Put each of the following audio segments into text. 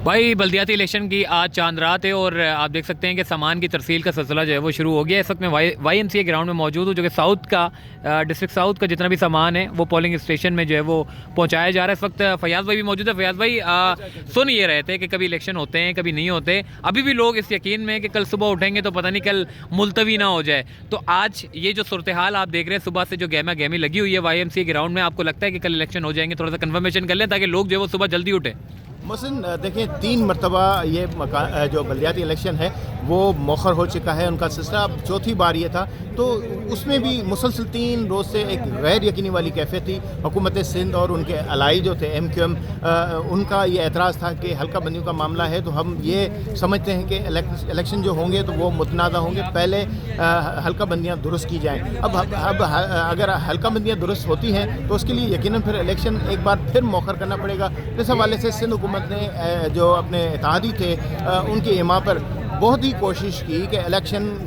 भाई बल्दियाती इलेक्शन की आज चांद रात है और आप देख सकते हैं कि सामान की तरसील का सिलसिला जो है वो शुरू हो गया है। इस वक्त मैं YMCA ग्राउंड में मौजूद हूँ, जो कि साउथ का डिस्ट्रिक्ट साउथ का जितना भी सामान है वो पोलिंग स्टेशन में जो है वो पहुँचाया जा रहा है। इस वक्त फयाज़ भाई भी मौजूद है। फयाज़ भाई सुन ये रहे थे कि कभी इलेक्शन होते हैं कभी नहीं होते, अभी भी लोग इस यकीन में कि कल सुबह उठेंगे तो पता नहीं कल मुलतवी ना हो जाए। तो आज ये जो सूरत हाल आप देख रहे हैं, सुबह से जो गहमा गहमी लगी हुई है YMCA ग्राउंड में, आपको लगता है कि कल इलेक्शन हो जाएंगे? थोड़ा सा कन्फर्मेशन कर लें ताकि लोग जो है वो सुबह जल्दी उठे। मोहसिन देखिए, 3 मरतबा ये जो बल्दियाती इलेक्शन है वो मौखर हो चुका है। उनका सिलसिला अब चौथी बार ये था, तो उसमें भी मुसलसल 3 रोज़ से एक गैर यकीनी वाली कैफियत थी। हुकूमत सिंध और उनके अलाई जो थे MQM, उनका ये एतराज़ था कि हल्का बंदियों का मामला है तो हम ये समझते हैं कि इलेक्शन जो होंगे तो वो मुतनाज़ा होंगे, पहले हल्का बंदियाँ दुरुस्त की जाएँ। अब अगर हल्का बंदियाँ दुरुस्त होती हैं तो उसके लिए यकीनन फिर इलेक्शन एक बार फिर मौखर करना पड़ेगा। इस हवाले से सिंध हुकूमत ने जो अपने इत्तेहादी थे उनके इमा पर बहुत ही कोशिश की कि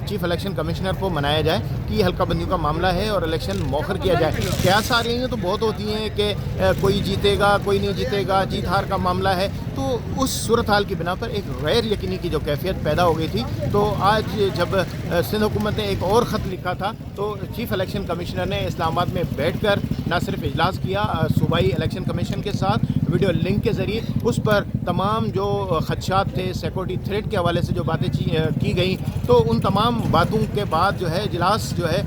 चीफ इलेक्शन कमिश्नर को मनाया जाए कि ये हल्का बंदियों का मामला है और इलेक्शन मौखर किया जाए। कयास आ रही हैं तो बहुत होती हैं कि कोई जीतेगा कोई नहीं जीतेगा, जीत हार का मामला है। तो उस सूरत हाल की बिना पर एक गैर यकीनी की जो कैफियत पैदा हो गई थी, तो आज जब सिंध हुकूमत ने एक और ख़त लिखा था तो चीफ इलेक्शन कमिश्नर ने इस्लामाबाद में बैठकर न सिर्फ इजलास किया सूबाई इलेक्शन कमीशन के साथ वीडियो लिंक के ज़रिए, उस पर तमाम जो खदशात थे सिक्योरिटी थ्रेट के हवाले से जो बातें की गई, तो उन तमाम बातों के बाद जो है इजलास जो है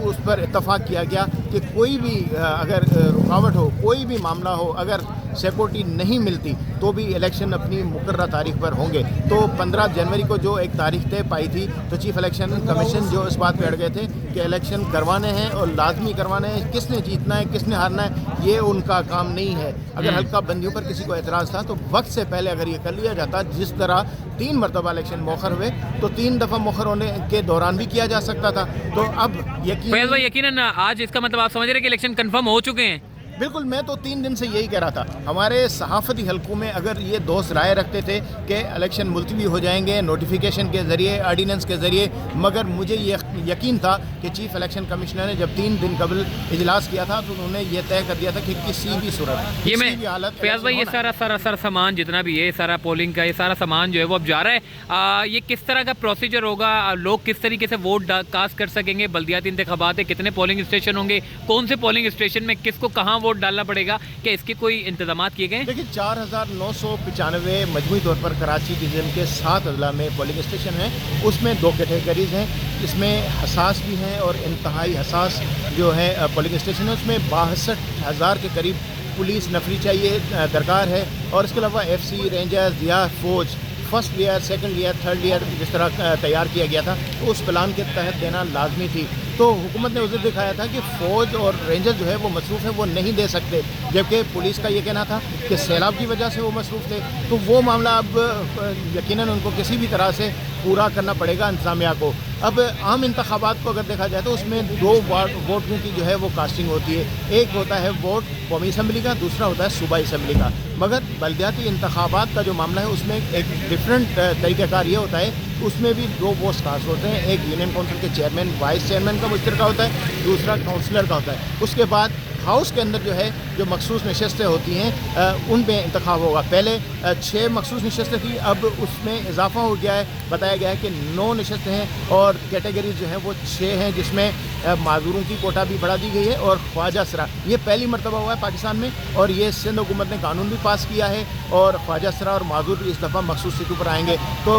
उस पर इत्तफाक किया गया कि कोई भी अगर रुकावट हो, कोई भी मामला हो, अगर सिक्योरिटी नहीं मिलती तो भी इलेक्शन अपनी मुकर्रर तारीख पर होंगे। तो 15 जनवरी को जो एक तारीख तय पाई थी, तो चीफ इलेक्शन कमीशन जो इस बात पे अड़ गए थे कि इलेक्शन करवाने हैं और लाजमी करवाने हैं, किसने जीतना है किसने हारना है ये उनका काम नहीं है। अगर हल्का बंदियों पर किसी को एतराज़ था तो वक्त से पहले अगर ये कर लिया जाता, जिस तरह 3 मरतबा इलेक्शन मौखर हुए तो 3 दफ़ा मौखर होने के दौरान भी किया जा सकता था। तो अब यकीनन आज इसका मतलब आप समझ रहे हैं कि इलेक्शन कन्फर्म हो चुके हैं? बिल्कुल, मैं तो 3 दिन से यही कह रहा था। हमारे सहाफ़ती हलकों में अगर ये दोस्त राय रखते थे कि इलेक्शन मुलतवी हो जाएंगे नोटिफिकेशन के ज़रिए, आर्डीनेंस के ज़रिए, मगर मुझे ये यकीन था कि चीफ इलेक्शन कमिश्नर ने जब 3 दिन कबल इजलास किया था तो उन्होंने ये तय कर दिया था कि किसी भी सूरत ये मैं हालत फयाज़ भाई ये सारा सामान जितना भी है, सारा पोलिंग का ये सारा सामान जो है वो अब जा रहा है। ये किस तरह का प्रोसीजर होगा? लोग किस तरीके से वोट कास्ट कर सकेंगे? बल्दियाती इंतखाबात है, कितने पोलिंग स्टेशन होंगे, कौन से पोलिंग स्टेशन में किसको कहाँ वोट डालना पड़ेगा? क्या इसके कोई इंतजाम किए गए? देखिए, 4995 मजमूई तौर पर कराची डिवीज़न के 7 अजला में पोलिंग स्टेशन हैं। उसमें 2 कैटेगरीज हैं, इसमें हसास भी हैं और इंतहाई हसास जो है पोलिंग स्टेशन है। उसमें 62,000 के करीब पुलिस नफरी चाहिए दरकार है, और इसके अलावा FC रेंजर्स या फौज first layer, second layer, third layer जिस तरह तैयार किया गया था, तो उस प्लान के तहत देना लाजमी थी। तो हुकूमत ने उसे दिखाया था कि फ़ौज और रेंजर जो है वो मसरूफ़ है, वो नहीं दे सकते, जबकि पुलिस का ये कहना था कि सैलाब की वजह से वो मसरूफ़ थे। तो वो मामला अब यकीनन उनको किसी भी तरह से पूरा करना पड़ेगा इंतज़ामिया को। अब आम इंतखाबात को अगर देखा जाए तो उसमें 2 वोटों की जो है वो कास्टिंग होती है। एक होता है वोट कौमी असम्बली का, दूसरा होता है सूबाई असम्बली का। मगर बल्दियाती इंतखाबात का जो मामला है उसमें एक डिफरेंट तरीक़ाकार ये होता है, उसमें भी 2 पोस्ट कास्ट होते हैं। एक यूनियन काउंसिल के चेयरमैन वाइस चेयरमैन का मुश्तरका होता है, दूसरा काउंसलर का होता है। उसके बाद हाउस के अंदर जो है जो मखसूस नशस्तें होती हैं उन पे इंतखाब होगा। पहले 6 मखसूस नशस्तें थी, अब उसमें इजाफा हो गया है, बताया गया है कि 9 नशस्तें हैं और कैटेगरीज जो हैं वो 6 हैं, जिसमें माजूरों की कोटा भी बढ़ा दी गई है। और ख्वाजा सरा ये पहली मरतबा हुआ है पाकिस्तान में, और ये सिंध हुकूमत ने कानून भी पास किया है, और ख्वाजा सरा और माजूर भी इस दफ़ा मखसूस सीटों पर आएंगे। तो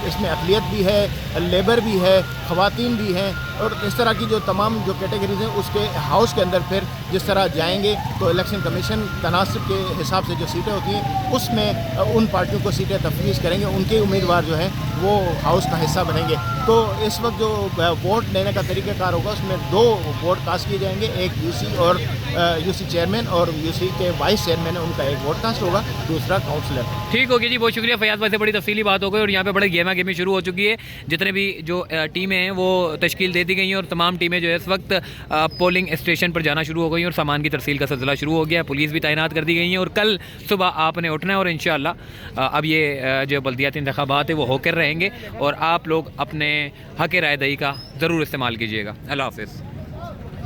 इसमें अक़लियत भी है, लेबर भी है, ख़वातीन भी हैं, और इस तरह की जो तमाम जो कैटेगरीज हैं उसके हाउस के अंदर फिर जिस तरह जाएंगे तो इलेक्शन कमीशन तनासिब के हिसाब से जो सीटें होती हैं उसमें उन पार्टियों को सीटें तफवीज़ करेंगे, उनके उम्मीदवार जो हैं वो हाउस का हिस्सा बनेंगे। तो इस वक्त जो वोट लेने का तरीक़ाकार होगा उसमें 2 वोट कास्ट किए जाएंगे, एक UC और UC चेयरमैन और UC के वाइस चेयरमैन है उनका एक वोट कास्ट होगा, दूसरा काउंसलर। ठीक हो गया जी, बहुत शुक्रिया फयाज़ भाई से, बड़ी तफसीली बात हो गई और यहाँ पे बड़े गेमा गेमी शुरू हो चुकी है। जितने भी जो टीमें हैं वो तश्कील दे दी गई हैं और तमाम टीमें जो है इस वक्त पोलिंग स्टेशन पर जाना शुरू हो गई और सामान की तरसील का सिलसिला शुरू हो गया। पुलिस भी तैनात कर दी गई है और कल सुबह आपने उठना है और इंशाअल्लाह अब ये जो बल्दियाती इंतखाबात है वो होकर रहेंगे और आप लोग अपने हक़ राय दही का ज़रूर इस्तेमाल कीजिएगा। अल्लाह हाफ़िज़।